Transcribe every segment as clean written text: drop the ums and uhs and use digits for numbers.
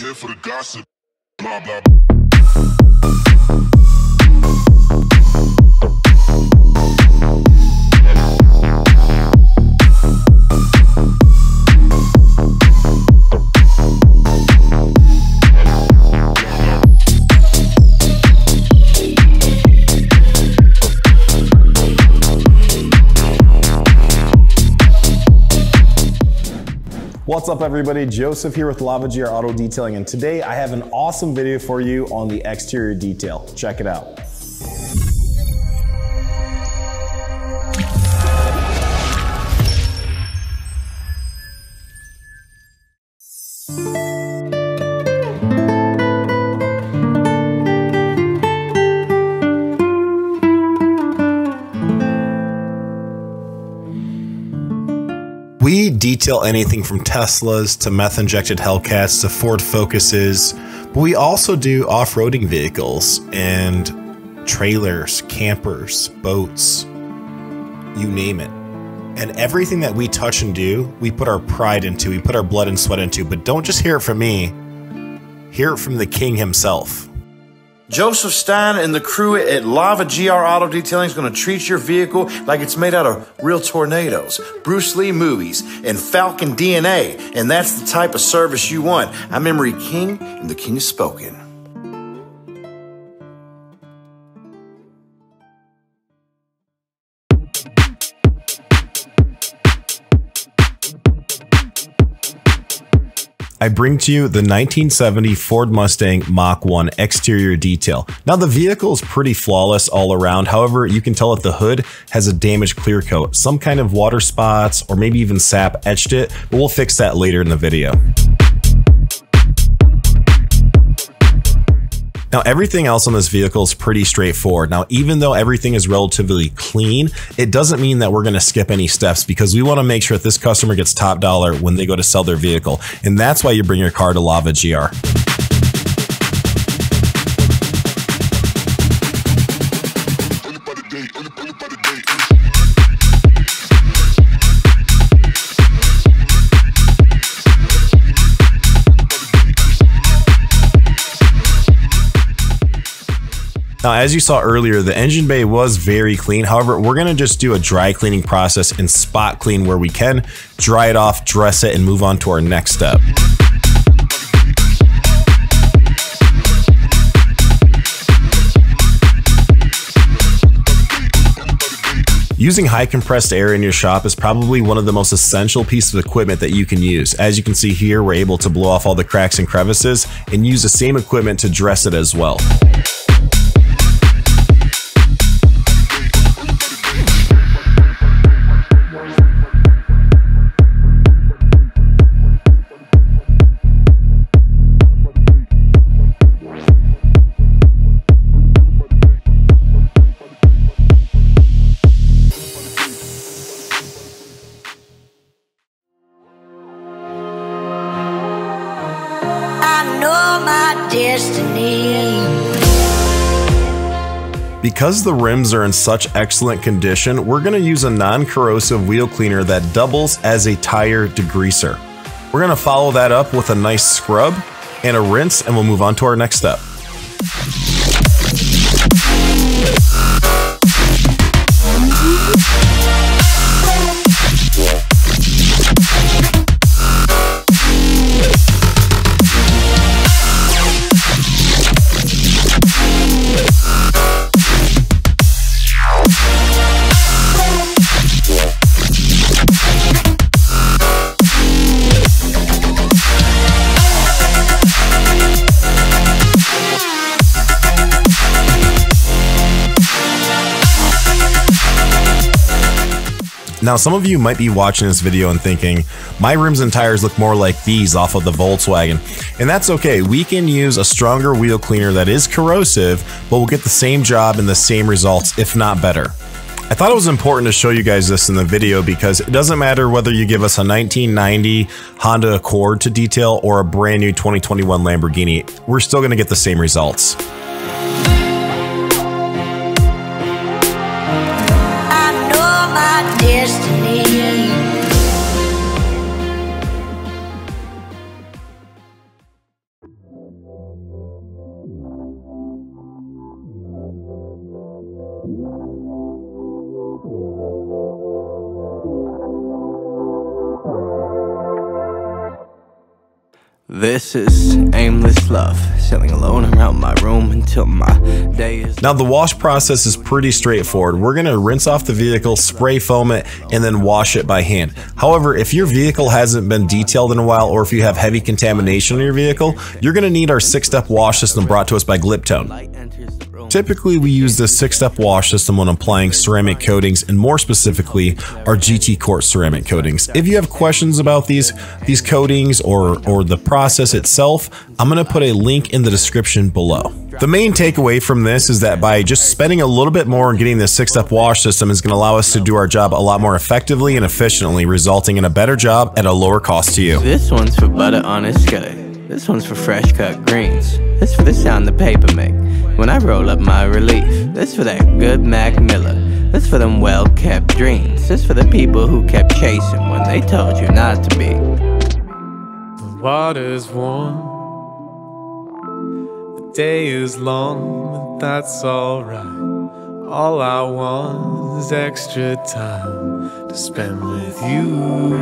here for the gossip. Blah, blah. What's up everybody, Joseph here with Lava GR Auto Detailing, and today I have an awesome video for you on the exterior detail. Check it out. We detail anything from Teslas to meth-injected Hellcats to Ford Focuses, but we also do off-roading vehicles and trailers, campers, boats, you name it. And everything that we touch and do, we put our pride into, we put our blood and sweat into, but don't just hear it from me, hear it from the king himself. Joseph Stein and the crew at Lava GR Auto Detailing is going to treat your vehicle like it's made out of real tornadoes, Bruce Lee movies, and Falcon DNA. And that's the type of service you want. I'm Emery King, and the king has spoken. I bring to you the 1970 Ford Mustang Mach 1 exterior detail. Now the vehicle is pretty flawless all around, however you can tell that the hood has a damaged clear coat. Some kind of water spots or maybe even sap etched it, but we'll fix that later in the video. Now everything else on this vehicle is pretty straightforward. Now even though everything is relatively clean, it doesn't mean that we're going to skip any steps because we want to make sure that this customer gets top dollar when they go to sell their vehicle. And that's why you bring your car to Lava GR. Now, as you saw earlier, the engine bay was very clean. However, we're going to just do a dry cleaning process and spot clean where we can, dry it off, dress it, and move on to our next step. Using high compressed air in your shop is probably one of the most essential pieces of equipment that you can use. As you can see here, we're able to blow off all the cracks and crevices and use the same equipment to dress it as well. Because the rims are in such excellent condition, we're going to use a non-corrosive wheel cleaner that doubles as a tire degreaser. We're going to follow that up with a nice scrub and a rinse, and we'll move on to our next step. Now, some of you might be watching this video and thinking, my rims and tires look more like these off of the Volkswagen. And that's okay. We can use a stronger wheel cleaner that is corrosive, but we'll get the same job and the same results, if not better. I thought it was important to show you guys this in the video because it doesn't matter whether you give us a 1990 Honda Accord to detail or a brand new 2021 Lamborghini, we're still going to get the same results. This is aimless love, sailing alone around my room until my day is... Now the wash process is pretty straightforward. We're going to rinse off the vehicle, spray foam it, and then wash it by hand. However, if your vehicle hasn't been detailed in a while, or if you have heavy contamination in your vehicle, you're going to need our 6-step wash system brought to us by Gliptone. Typically, we use this 6-step wash system when applying ceramic coatings, and more specifically, our GT Quartz ceramic coatings. If you have questions about these coatings or the process itself, I'm going to put a link in the description below. The main takeaway from this is that by just spending a little bit more and getting this 6-step wash system is going to allow us to do our job a lot more effectively and efficiently, resulting in a better job at a lower cost to you. This one's for butter on a skillet. This one's for fresh cut greens. This for the sound the paper make when I roll up my relief. This for that good Mac Miller. This for them well-kept dreams. This for the people who kept chasing when they told you not to be. The water's warm, the day is long, but that's alright. All I want is extra time to spend with you.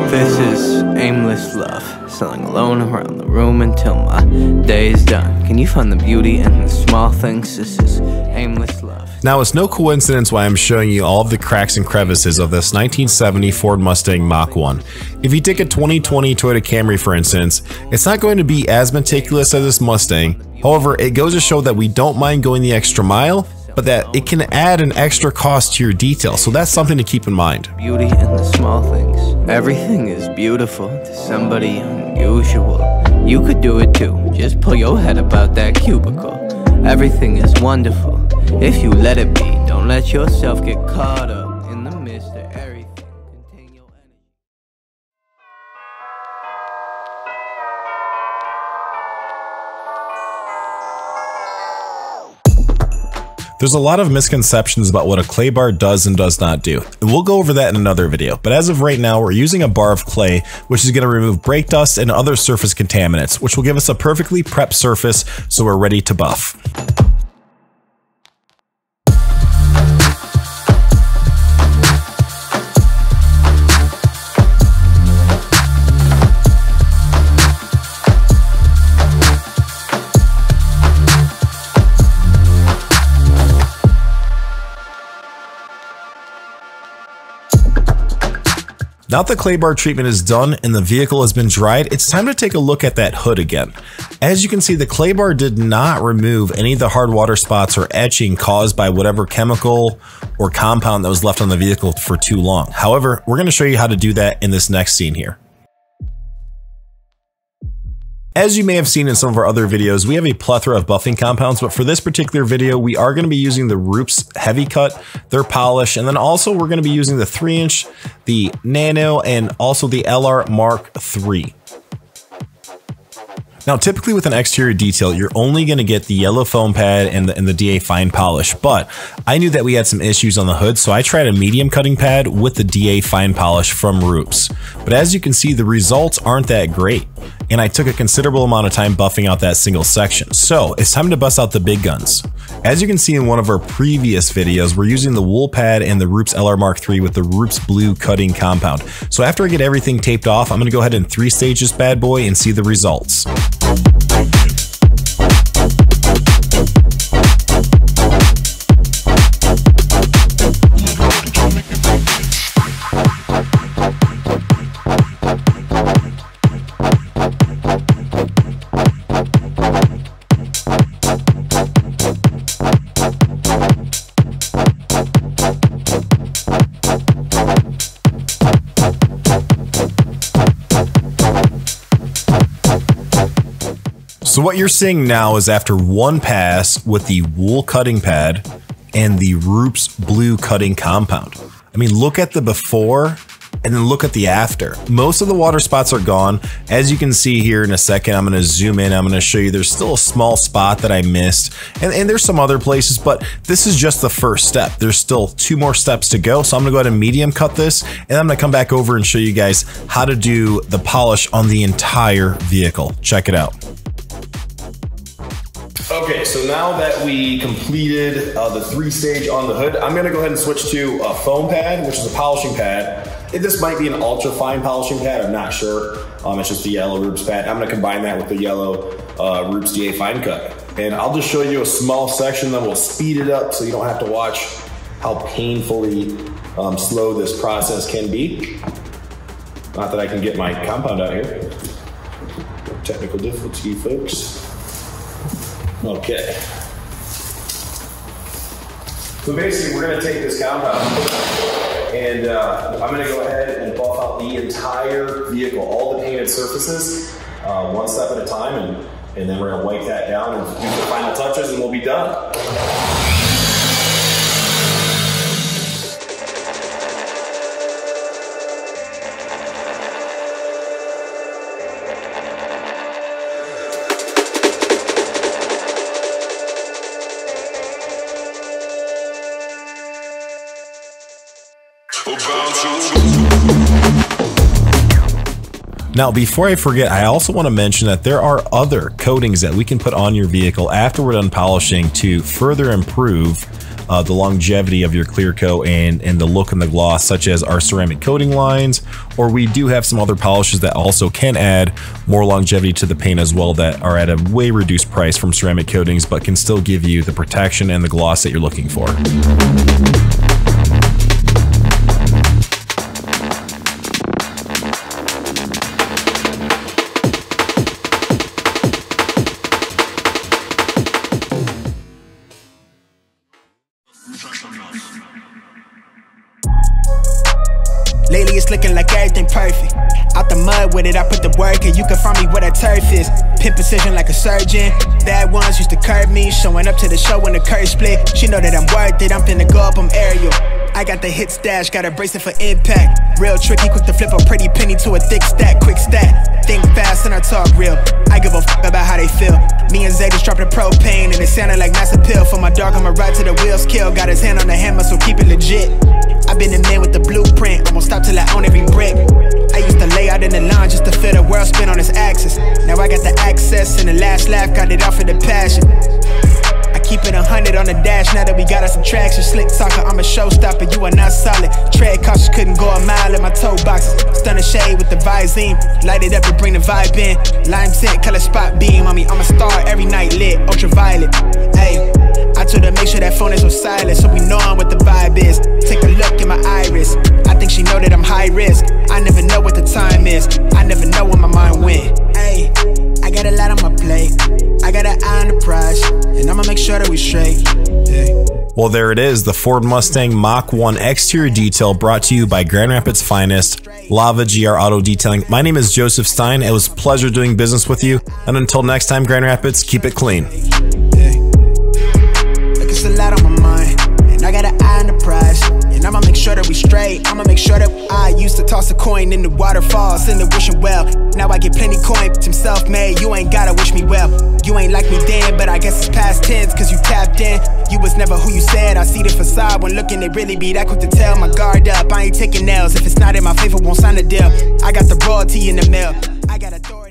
This is aimless love, sailing alone around the room until my day is done. Can you find the beauty in the small things? This is aimless love. Now, it's no coincidence why I'm showing you all of the cracks and crevices of this 1970 Ford Mustang Mach 1. If you take a 2020 Toyota Camry, for instance, it's not going to be as meticulous as this Mustang. However, it goes to show that we don't mind going the extra mile, but that it can add an extra cost to your detail, so that's something to keep in mind. Beauty in the small things. Everything is beautiful to somebody unusual. You could do it too, just pull your head up out that cubicle. Everything is wonderful, if you let it be. Don't let yourself get caught up in the midst of everything. Contain your energy. There's a lot of misconceptions about what a clay bar does and does not do, and we'll go over that in another video, but as of right now, we're using a bar of clay, which is going to remove brake dust and other surface contaminants, which will give us a perfectly prepped surface so we're ready to buff. Now that the clay bar treatment is done and the vehicle has been dried, it's time to take a look at that hood again. As you can see, the clay bar did not remove any of the hard water spots or etching caused by whatever chemical or compound that was left on the vehicle for too long. However, we're going to show you how to do that in this next scene here. As you may have seen in some of our other videos, we have a plethora of buffing compounds, but for this particular video, we are going to be using the Roops Heavy Cut, their polish, and then also we're going to be using the 3-inch, the Nano, and also the LR Mark III. Now, typically with an exterior detail, you're only going to get the yellow foam pad and the DA fine polish, but I knew that we had some issues on the hood, so I tried a medium cutting pad with the DA fine polish from Roops. But as you can see, the results aren't that great, and I took a considerable amount of time buffing out that single section. So it's time to bust out the big guns. As you can see in one of our previous videos, we're using the wool pad and the Roops LR Mark III with the Roops Blue cutting compound. So after I get everything taped off, I'm going to go ahead and 3-stage this bad boy and see the results. So what you're seeing now is after one pass with the wool cutting pad and the Roops Blue cutting compound. I mean, look at the before and then look at the after. Most of the water spots are gone. As you can see here in a second, I'm going to zoom in. I'm going to show you there's still a small spot that I missed. And there's some other places, but this is just the first step. There's still 2 more steps to go. So I'm going to go ahead and medium cut this, and I'm going to come back over and show you guys how to do the polish on the entire vehicle. Check it out. Okay, so now that we completed the 3-stage on the hood, I'm going to go ahead and switch to a foam pad, which is a polishing pad. This might be an ultra fine polishing pad, I'm not sure. It's just a yellow Rubes pad. I'm gonna combine that with the yellow Rubes DA Fine Cut. And I'll just show you a small section, then we'll speed it up so you don't have to watch how painfully slow this process can be. Not that I can get my compound out here. Technical difficulty, folks. Okay. So basically, we're gonna take this compound and I'm gonna go ahead and buff out the entire vehicle, all the painted surfaces, one step at a time, and then we're gonna wipe that down and do the final touches and we'll be done. Now, before I forget, I also want to mention that there are other coatings that we can put on your vehicle after we're done polishing to further improve the longevity of your clear coat and the look and the gloss, such as our ceramic coating lines, or we do have some other polishes that also can add more longevity to the paint as well, that are at a way reduced price from ceramic coatings, but can still give you the protection and the gloss that you're looking for. Lately it's looking like everything perfect. Out the mud with it, I put the work in. You can find me where that turf is. Pin precision like a surgeon. Bad ones used to curb me. Showing up to the show when the curve split. She know that I'm worth it, I'm finna go up, I'm aerial. I got the hit stash, got a bracelet for impact. Real tricky, quick to flip a pretty penny to a thick stack. Quick stat, think fast and I talk real. I give a f about how they feel. Me and Zay just dropped the propane and it sounded like mass appeal. For my dog, I'ma ride till the wheels kill. Got his hand on the hammer, so keep it legit. I've been the man with the blueprint, I'm gonna stop till I own every brick. I used to lay out in the line just to feel the world spin on its axis. Now I got the access and the last laugh, got it off of the passion. I keep it 100 on the dash now that we got us some traction. Slick talker, I'm a showstopper, you are not solid. Tread cautious, couldn't go a mile in my toe boxes. Stun the shade with the Visine, light it up to bring the vibe in. Lime tint, color spot beam on me, I'm a star every night lit, ultraviolet. Hey, I told her make sure that phone is on silent so we know what the vibe is. Take a look in my iris, I think she know that I'm high risk. I never know what the time is, I never know where my mind went. Hey, I got a lot on my plate, I got an eye on the prize, and I'ma make sure that we straight. Yeah. Well, there it is, the Ford Mustang Mach 1 exterior detail brought to you by Grand Rapids' finest, Lava GR Auto Detailing. My name is Joseph Stein. It was a pleasure doing business with you. And until next time, Grand Rapids, keep it clean. It's a lot on my mind, and I got an eye on the prize, and I'ma make sure that we straight. I'ma make sure that I used to toss a coin in the waterfalls, in the wishing well. Now I get plenty coin, I'm self-made, you ain't gotta wish me well. You ain't like me then, but I guess it's past tense, cause you tapped in. You was never who you said, I see the facade when looking, they really be that quick to tell. My guard up, I ain't taking nails, if it's not in my favor, won't sign the deal. I got the royalty in the mail, I got a door.